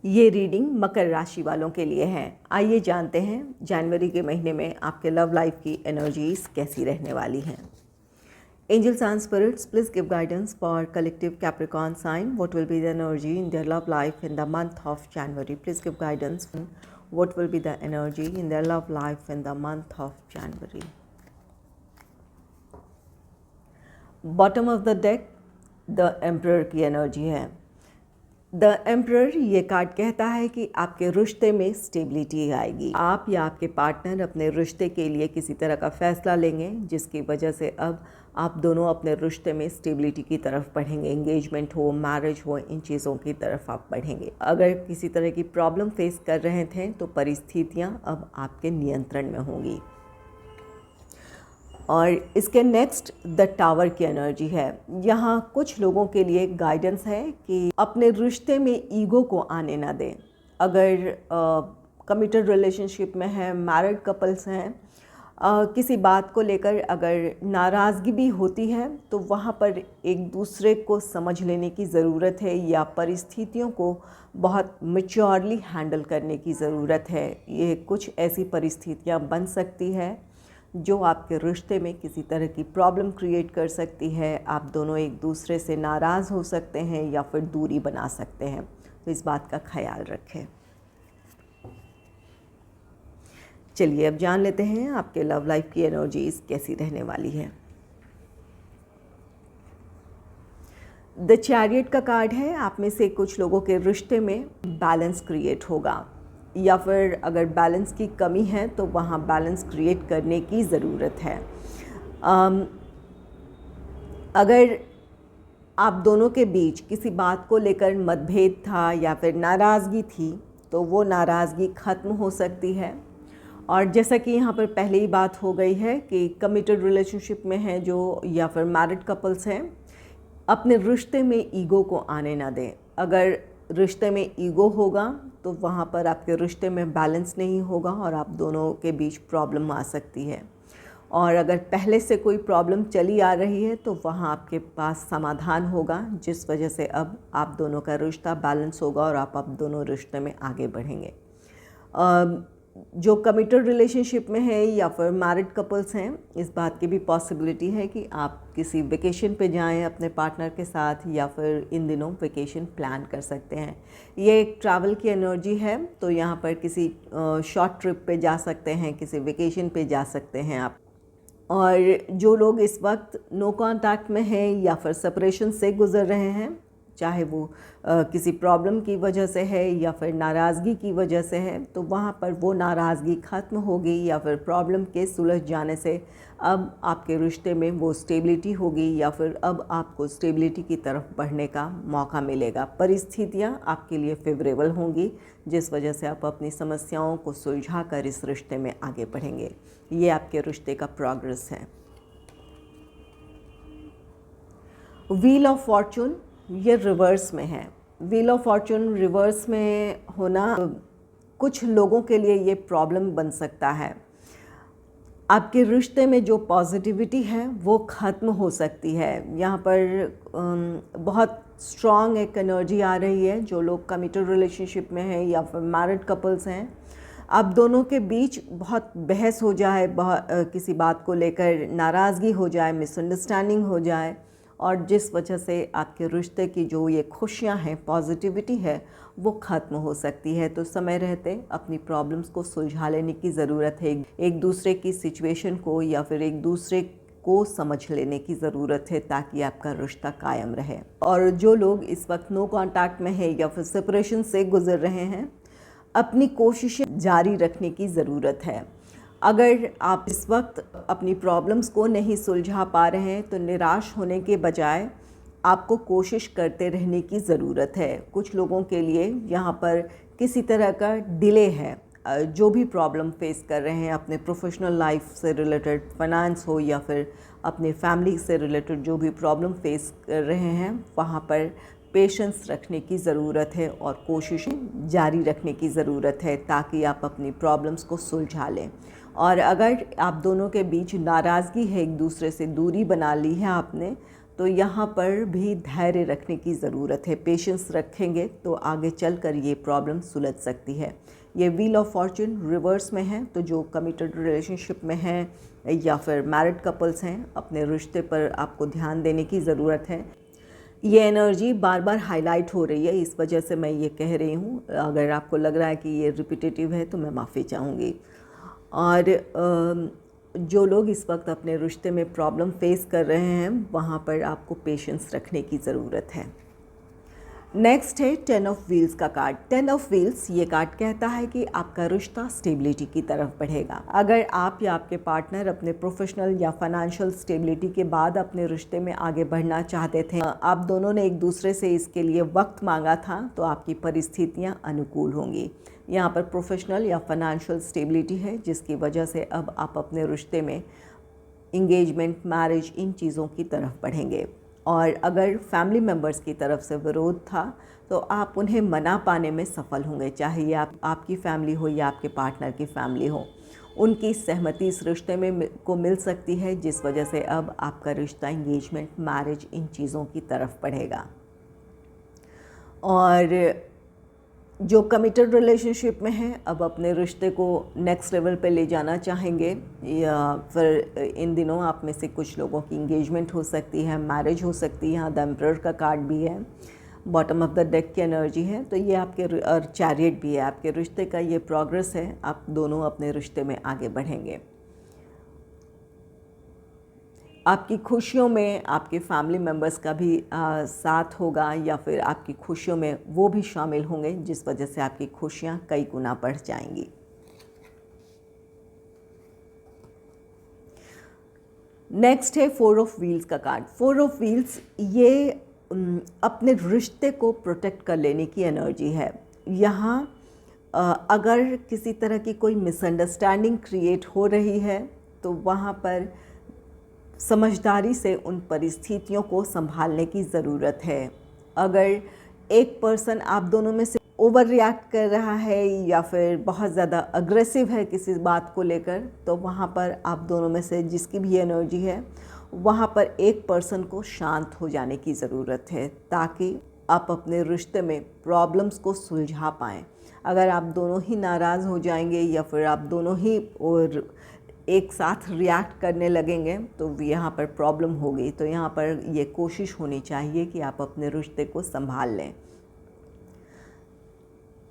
ये रीडिंग मकर राशि वालों के लिए है। आइए जानते हैं जनवरी के महीने में आपके लव लाइफ की एनर्जीज कैसी रहने वाली हैं। Angels and spirits, please give guidance for collective Capricorn sign. What will be the energy in their love life in the month of January? Please give guidance. What will be the energy in their love life in the month of January? Bottom of the deck the emperor की energy है। The emperor ये card कहता है कि आपके रिश्ते में stability आएगी। आप या आपके पार्टनर अपने रिश्ते के लिए किसी तरह का फैसला लेंगे जिसकी वजह से अब आप दोनों अपने रिश्ते में स्टेबिलिटी की तरफ बढ़ेंगे। एंगेजमेंट हो, मैरिज हो, इन चीज़ों की तरफ आप बढ़ेंगे। अगर किसी तरह की प्रॉब्लम फेस कर रहे थे तो परिस्थितियाँ अब आपके नियंत्रण में होंगी। और इसके नेक्स्ट द टावर की एनर्जी है। यहाँ कुछ लोगों के लिए गाइडेंस है कि अपने रिश्ते में ईगो को आने ना दें। अगर कमिटेड रिलेशनशिप में है, मैरिड कपल्स हैं, किसी बात को लेकर अगर नाराज़गी भी होती है तो वहाँ पर एक दूसरे को समझ लेने की ज़रूरत है या परिस्थितियों को बहुत मैच्योरली हैंडल करने की ज़रूरत है। ये कुछ ऐसी परिस्थितियाँ बन सकती है जो आपके रिश्ते में किसी तरह की प्रॉब्लम क्रिएट कर सकती है। आप दोनों एक दूसरे से नाराज़ हो सकते हैं या फिर दूरी बना सकते हैं, तो इस बात का ख्याल रखें। चलिए अब जान लेते हैं आपके लव लाइफ की एनर्जीज कैसी रहने वाली है। द चैरियट का कार्ड है। आप में से कुछ लोगों के रिश्ते में बैलेंस क्रिएट होगा या फिर अगर बैलेंस की कमी है तो वहाँ बैलेंस क्रिएट करने की ज़रूरत है। अगर आप दोनों के बीच किसी बात को लेकर मतभेद था या फिर नाराज़गी थी तो वो नाराज़गी ख़त्म हो सकती है। और जैसा कि यहाँ पर पहले ही बात हो गई है कि कमिटेड रिलेशनशिप में हैं जो या फिर मैरिड कपल्स हैं, अपने रिश्ते में ईगो को आने ना दें। अगर रिश्ते में ईगो होगा तो वहाँ पर आपके रिश्ते में बैलेंस नहीं होगा और आप दोनों के बीच प्रॉब्लम आ सकती है। और अगर पहले से कोई प्रॉब्लम चली आ रही है तो वहाँ आपके पास समाधान होगा जिस वजह से अब आप दोनों का रिश्ता बैलेंस होगा और आप दोनों रिश्ते में आगे बढ़ेंगे। जो कमिटेड रिलेशनशिप में है या फिर मैरिड कपल्स हैं, इस बात की भी पॉसिबिलिटी है कि आप किसी वेकेशन पे जाएं अपने पार्टनर के साथ या फिर इन दिनों वेकेशन प्लान कर सकते हैं। ये एक ट्रैवल की एनर्जी है, तो यहाँ पर किसी शॉर्ट ट्रिप पे जा सकते हैं, किसी वेकेशन पे जा सकते हैं आप। और जो लोग इस वक्त नो कॉन्टैक्ट में हैं या फिर सेपरेशन से गुज़र रहे हैं, चाहे वो किसी प्रॉब्लम की वजह से है या फिर नाराज़गी की वजह से है, तो वहाँ पर वो नाराज़गी ख़त्म होगी या फिर प्रॉब्लम के सुलझ जाने से अब आपके रिश्ते में वो स्टेबिलिटी होगी या फिर अब आपको स्टेबिलिटी की तरफ बढ़ने का मौका मिलेगा। परिस्थितियाँ आपके लिए फेवरेबल होंगी जिस वजह से आप अपनी समस्याओं को सुलझा कर इस रिश्ते में आगे बढ़ेंगे। ये आपके रिश्ते का प्रोग्रेस है। व्हील ऑफ फॉर्चून ये रिवर्स में है। व्हील ऑफ फॉर्चून रिवर्स में होना कुछ लोगों के लिए ये प्रॉब्लम बन सकता है। आपके रिश्ते में जो पॉजिटिविटी है वो ख़त्म हो सकती है। यहाँ पर बहुत स्ट्रॉन्ग एक एनर्जी आ रही है। जो लोग कमिटेड रिलेशनशिप में हैं या फिर मैरिड कपल्स हैं, आप दोनों के बीच बहुत बहस हो जाए, किसी बात को लेकर नाराज़गी हो जाए, मिसअंडरस्टैंडिंग हो जाए, और जिस वजह से आपके रिश्ते की जो ये खुशियाँ हैं, पॉजिटिविटी है, वो ख़त्म हो सकती है। तो समय रहते अपनी प्रॉब्लम्स को सुलझा लेने की ज़रूरत है। एक दूसरे की सिचुएशन को या फिर एक दूसरे को समझ लेने की ज़रूरत है ताकि आपका रिश्ता कायम रहे। और जो लोग इस वक्त नो कॉन्टैक्ट में है या फिर सेपरेशन से गुज़र रहे हैं, अपनी कोशिशें जारी रखने की ज़रूरत है। अगर आप इस वक्त अपनी प्रॉब्लम्स को नहीं सुलझा पा रहे हैं तो निराश होने के बजाय आपको कोशिश करते रहने की ज़रूरत है। कुछ लोगों के लिए यहाँ पर किसी तरह का डिले है। जो भी प्रॉब्लम फेस कर रहे हैं अपने प्रोफेशनल लाइफ से रिलेटेड, फाइनेंस हो या फिर अपने फैमिली से रिलेटेड जो भी प्रॉब्लम फेस कर रहे हैं, वहाँ पर पेशेंस रखने की ज़रूरत है और कोशिशें जारी रखने की ज़रूरत है ताकि आप अपनी प्रॉब्लम्स को सुलझा लें। और अगर आप दोनों के बीच नाराज़गी है, एक दूसरे से दूरी बना ली है आपने, तो यहाँ पर भी धैर्य रखने की ज़रूरत है। पेशेंस रखेंगे तो आगे चलकर ये प्रॉब्लम सुलझ सकती है। ये व्हील ऑफ फॉर्चून रिवर्स में है, तो जो कमिटेड रिलेशनशिप में हैं या फिर मैरिड कपल्स हैं, अपने रिश्ते पर आपको ध्यान देने की ज़रूरत है। ये एनर्जी बार बार हाईलाइट हो रही है, इस वजह से मैं ये कह रही हूँ। अगर आपको लग रहा है कि ये रिपीटेटिव है तो मैं माफ़ी चाहूँगी। और जो लोग इस वक्त अपने रिश्ते में प्रॉब्लम फेस कर रहे हैं, वहाँ पर आपको पेशेंस रखने की ज़रूरत है। नेक्स्ट है 10 ऑफ व्हील्स का कार्ड। 10 ऑफ व्हील्स ये कार्ड कहता है कि आपका रिश्ता स्टेबिलिटी की तरफ बढ़ेगा। अगर आप या आपके पार्टनर अपने प्रोफेशनल या फाइनेंशियल स्टेबिलिटी के बाद अपने रिश्ते में आगे बढ़ना चाहते थे, आप दोनों ने एक दूसरे से इसके लिए वक्त मांगा था, तो आपकी परिस्थितियाँ अनुकूल होंगी। यहाँ पर प्रोफेशनल या फाइनेंशियल स्टेबिलिटी है, जिसकी वजह से अब आप अपने रिश्ते में इंगेजमेंट, मैरिज, इन चीज़ों की तरफ बढ़ेंगे। और अगर फैमिली मेम्बर्स की तरफ से विरोध था तो आप उन्हें मना पाने में सफल होंगे, चाहे ये आपकी फैमिली हो या आपके पार्टनर की फैमिली हो। उनकी सहमति इस रिश्ते में को मिल सकती है, जिस वजह से अब आपका रिश्ता इंगेजमेंट, मैरिज, इन चीज़ों की तरफ बढ़ेगा। और जो कमिटेड रिलेशनशिप में हैं, अब अपने रिश्ते को नेक्स्ट लेवल पे ले जाना चाहेंगे, या फिर इन दिनों आप में से कुछ लोगों की इंगेजमेंट हो सकती है, मैरिज हो सकती है। यहाँ द एम्परर का कार्ड भी है, बॉटम ऑफ द डेक की एनर्जी है, तो ये आपके, और चैरियट भी है, आपके रिश्ते का ये प्रोग्रेस है। आप दोनों अपने रिश्ते में आगे बढ़ेंगे। आपकी खुशियों में आपके फैमिली मेम्बर्स का भी साथ होगा, या फिर आपकी खुशियों में वो भी शामिल होंगे, जिस वजह से आपकी खुशियाँ कई गुना बढ़ जाएंगी। नेक्स्ट है 4 ऑफ व्हील्स का कार्ड। 4 ऑफ व्हील्स ये अपने रिश्ते को प्रोटेक्ट कर लेने की एनर्जी है। यहाँ अगर किसी तरह की कोई मिसअंडरस्टैंडिंग क्रिएट हो रही है, तो वहाँ पर समझदारी से उन परिस्थितियों को संभालने की ज़रूरत है। अगर एक पर्सन आप दोनों में से ओवर रिएक्ट कर रहा है या फिर बहुत ज़्यादा अग्रेसिव है किसी बात को लेकर, तो वहाँ पर आप दोनों में से जिसकी भी एनर्जी है, वहाँ पर एक पर्सन को शांत हो जाने की ज़रूरत है, ताकि आप अपने रिश्ते में प्रॉब्लम्स को सुलझा पाएँ। अगर आप दोनों ही नाराज़ हो जाएंगे या फिर आप दोनों ही और एक साथ रिएक्ट करने लगेंगे, तो यहाँ पर प्रॉब्लम होगी। तो यहाँ पर ये कोशिश होनी चाहिए कि आप अपने रिश्ते को संभाल लें।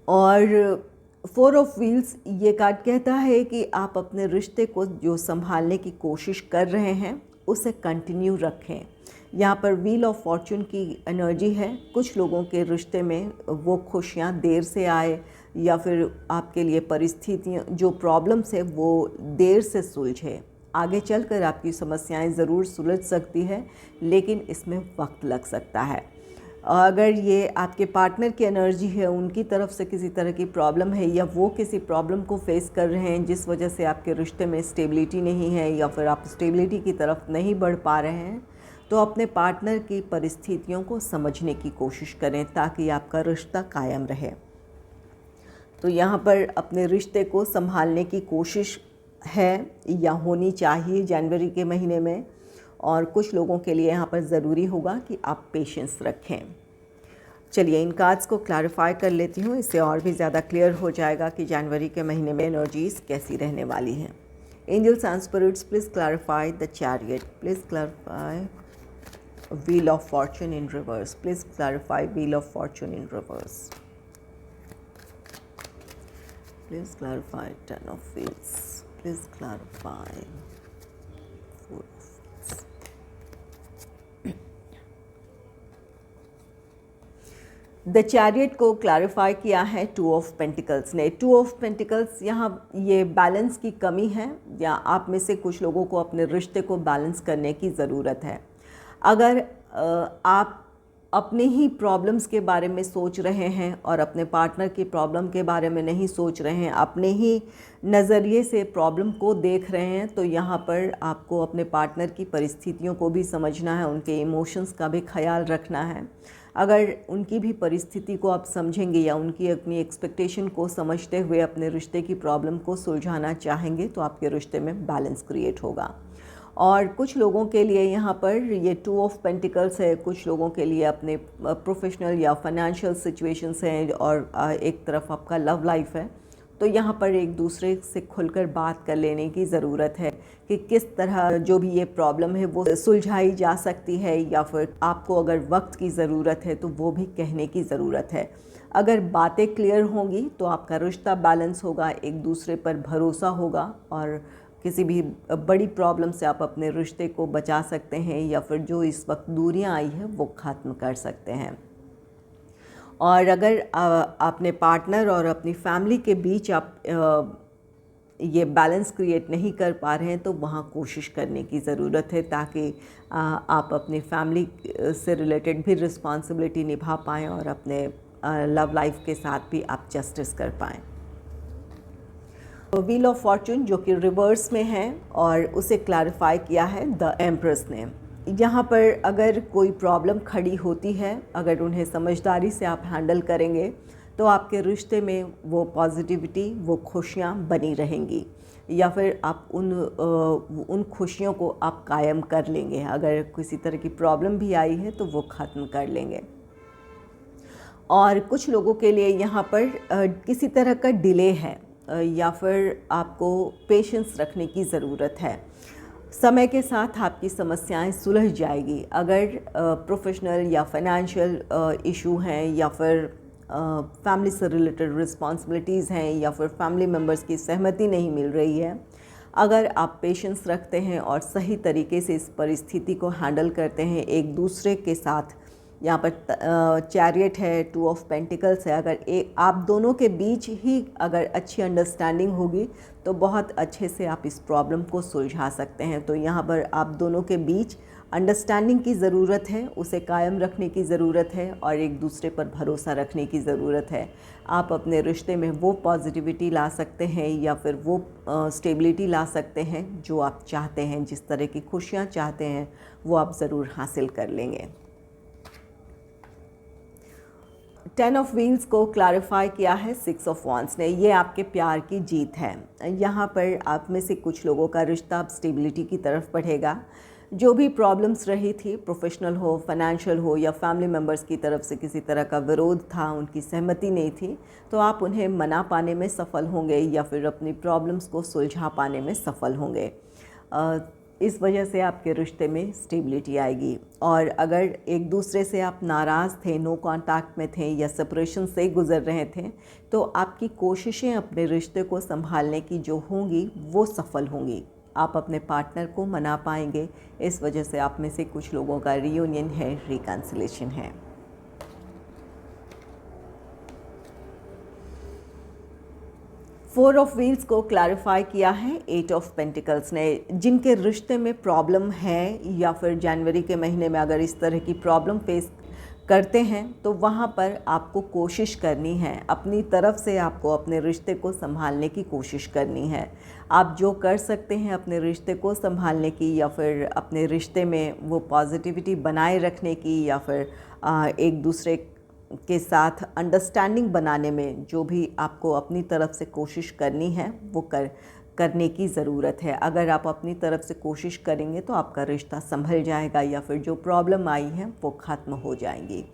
और 4 ऑफ व्हील्स ये कार्ड कहता है कि आप अपने रिश्ते को जो संभालने की कोशिश कर रहे हैं, उसे कंटिन्यू रखें। यहाँ पर व्हील ऑफ फॉर्चून की एनर्जी है। कुछ लोगों के रिश्ते में वो खुशियाँ देर से आए, या फिर आपके लिए परिस्थितियाँ, जो प्रॉब्लम्स है वो देर से सुलझे। आगे चलकर आपकी समस्याएं ज़रूर सुलझ सकती है, लेकिन इसमें वक्त लग सकता है। अगर ये आपके पार्टनर की एनर्जी है, उनकी तरफ से किसी तरह की प्रॉब्लम है, या वो किसी प्रॉब्लम को फेस कर रहे हैं जिस वजह से आपके रिश्ते में स्टेबिलिटी नहीं है, या फिर आप स्टेबिलिटी की तरफ नहीं बढ़ पा रहे हैं, तो अपने पार्टनर की परिस्थितियों को समझने की कोशिश करें, ताकि आपका रिश्ता कायम रहे। तो यहाँ पर अपने रिश्ते को संभालने की कोशिश है या होनी चाहिए जनवरी के महीने में। और कुछ लोगों के लिए यहाँ पर ज़रूरी होगा कि आप पेशेंस रखें। चलिए इन कार्ड्स को क्लैरिफाई कर लेती हूँ, इससे और भी ज़्यादा क्लियर हो जाएगा कि जनवरी के महीने में एनर्जीज़ कैसी रहने वाली हैं। Angels and spirits, please clarify the chariot, please clarify wheel of fortune in reverse, please clarify wheel of fortune in reverse, please clarify 10 of wheels, please clarify 4 of wheels. The chariot को clarify किया है 2 of pentacles ने। 2 of pentacles यहाँ ये balance की कमी है, या आप में से कुछ लोगों को अपने रिश्ते को बैलेंस करने की ज़रूरत है। अगर आप अपने ही प्रॉब्लम्स के बारे में सोच रहे हैं और अपने पार्टनर की प्रॉब्लम के बारे में नहीं सोच रहे हैं, अपने ही नज़रिए से प्रॉब्लम को देख रहे हैं, तो यहाँ पर आपको अपने पार्टनर की परिस्थितियों को भी समझना है, उनके इमोशंस का भी ख्याल रखना है। अगर उनकी भी परिस्थिति को आप समझेंगे या उनकी अपनी एक्सपेक्टेशन को समझते हुए अपने रिश्ते की प्रॉब्लम को सुलझाना चाहेंगे, तो आपके रिश्ते में बैलेंस क्रिएट होगा। और कुछ लोगों के लिए यहाँ पर ये 2 ऑफ पेंटिकल्स है, कुछ लोगों के लिए अपने प्रोफेशनल या फाइनेंशियल सिचुएशंस हैं और एक तरफ आपका लव लाइफ है। तो यहाँ पर एक दूसरे से खुलकर बात कर लेने की ज़रूरत है कि किस तरह जो भी ये प्रॉब्लम है वो सुलझाई जा सकती है, या फिर आपको अगर वक्त की ज़रूरत है तो वो भी कहने की ज़रूरत है। अगर बातें क्लियर होंगी तो आपका रिश्ता बैलेंस होगा, एक दूसरे पर भरोसा होगा और किसी भी बड़ी प्रॉब्लम से आप अपने रिश्ते को बचा सकते हैं, या फिर जो इस वक्त दूरियां आई हैं वो ख़त्म कर सकते हैं। और अगर अपने पार्टनर और अपनी फैमिली के बीच आप ये बैलेंस क्रिएट नहीं कर पा रहे हैं तो वहाँ कोशिश करने की ज़रूरत है, ताकि आप अपनी फैमिली से रिलेटेड भी रिस्पॉन्सिबिलिटी निभा पाएँ और अपने लव लाइफ के साथ भी आप जस्टिस कर पाएँ। व्हील ऑफ फॉर्चून जो कि रिवर्स में है और उसे क्लैरिफाई किया है द एम्प्रेस ने। यहाँ पर अगर कोई प्रॉब्लम खड़ी होती है, अगर उन्हें समझदारी से आप हैंडल करेंगे तो आपके रिश्ते में वो पॉजिटिविटी, वो खुशियाँ बनी रहेंगी, या फिर आप उन खुशियों को आप कायम कर लेंगे। अगर किसी तरह की प्रॉब्लम भी आई है तो वो ख़त्म कर लेंगे। और कुछ लोगों के लिए यहाँ पर किसी तरह का डिले है, या फिर आपको पेशेंस रखने की ज़रूरत है। समय के साथ आपकी समस्याएं सुलझ जाएगी। अगर प्रोफेशनल या फाइनेंशियल इशू हैं, या फिर फैमिली से रिलेटेड रिस्पॉन्सिबिलिटीज़ हैं, या फिर फैमिली मेम्बर्स की सहमति नहीं मिल रही है, अगर आप पेशेंस रखते हैं और सही तरीके से इस परिस्थिति को हैंडल करते हैं एक दूसरे के साथ, यहाँ पर चैरियट है, 2 ऑफ पेंटिकल्स है, अगर आप दोनों के बीच ही अगर अच्छी अंडरस्टैंडिंग होगी तो बहुत अच्छे से आप इस प्रॉब्लम को सुलझा सकते हैं। तो यहाँ पर आप दोनों के बीच अंडरस्टैंडिंग की ज़रूरत है, उसे कायम रखने की ज़रूरत है और एक दूसरे पर भरोसा रखने की ज़रूरत है। आप अपने रिश्ते में वो पॉजिटिविटी ला सकते हैं, या फिर वो स्टेबिलिटी ला सकते हैं जो आप चाहते हैं। जिस तरह की खुशियाँ चाहते हैं वो आप ज़रूर हासिल कर लेंगे। 10 ऑफ व्हील्स को क्लैरिफाई किया है 6 ऑफ वॉन्ड्स ने। ये आपके प्यार की जीत है। यहाँ पर आप में से कुछ लोगों का रिश्ता अब स्टेबिलिटी की तरफ बढ़ेगा। जो भी प्रॉब्लम्स रही थी, प्रोफेशनल हो, फाइनेंशियल हो, या फैमिली मेम्बर्स की तरफ से किसी तरह का विरोध था, उनकी सहमति नहीं थी, तो आप उन्हें मना पाने में सफल होंगे, या फिर अपनी प्रॉब्लम्स को सुलझा पाने में सफल होंगे। इस वजह से आपके रिश्ते में स्टेबिलिटी आएगी। और अगर एक दूसरे से आप नाराज़ थे, नो कांटेक्ट में थे, या सेपरेशन से गुज़र रहे थे, तो आपकी कोशिशें अपने रिश्ते को संभालने की जो होंगी वो सफल होंगी। आप अपने पार्टनर को मना पाएंगे। इस वजह से आप में से कुछ लोगों का रियूनियन है, रिकन्सिलेशन है। फोर ऑफ व्हील्स को क्लैरिफाई किया है 8 ऑफ पेंटिकल्स ने। जिनके रिश्ते में प्रॉब्लम है, या फिर जनवरी के महीने में अगर इस तरह की प्रॉब्लम फेस करते हैं, तो वहाँ पर आपको कोशिश करनी है, अपनी तरफ से आपको अपने रिश्ते को संभालने की कोशिश करनी है। आप जो कर सकते हैं अपने रिश्ते को संभालने की, या फिर अपने रिश्ते में वो पॉजिटिविटी बनाए रखने की, या फिर एक दूसरे के साथ अंडरस्टैंडिंग बनाने में जो भी आपको अपनी तरफ से कोशिश करनी है वो करने की ज़रूरत है। अगर आप अपनी तरफ से कोशिश करेंगे तो आपका रिश्ता संभल जाएगा, या फिर जो प्रॉब्लम आई है वो ख़त्म हो जाएंगी।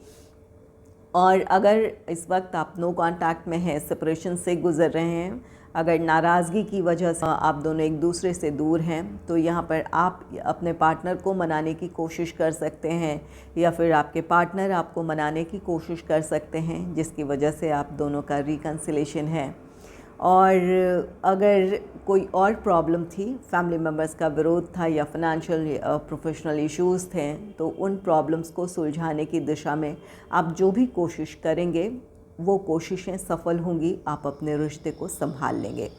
और अगर इस वक्त आप नो कांटेक्ट में हैं, सेपरेशन से गुज़र रहे हैं, अगर नाराज़गी की वजह से आप दोनों एक दूसरे से दूर हैं, तो यहाँ पर आप अपने पार्टनर को मनाने की कोशिश कर सकते हैं, या फिर आपके पार्टनर आपको मनाने की कोशिश कर सकते हैं, जिसकी वजह से आप दोनों का रिकन्सिलेशन है। और अगर कोई और प्रॉब्लम थी, फैमिली मेम्बर्स का विरोध था, या फाइनेंशियल प्रोफेशनल इश्यूज़ थे, तो उन प्रॉब्लम्स को सुलझाने की दिशा में आप जो भी कोशिश करेंगे वो कोशिशें सफल होंगी, आप अपने रिश्ते को संभाल लेंगे।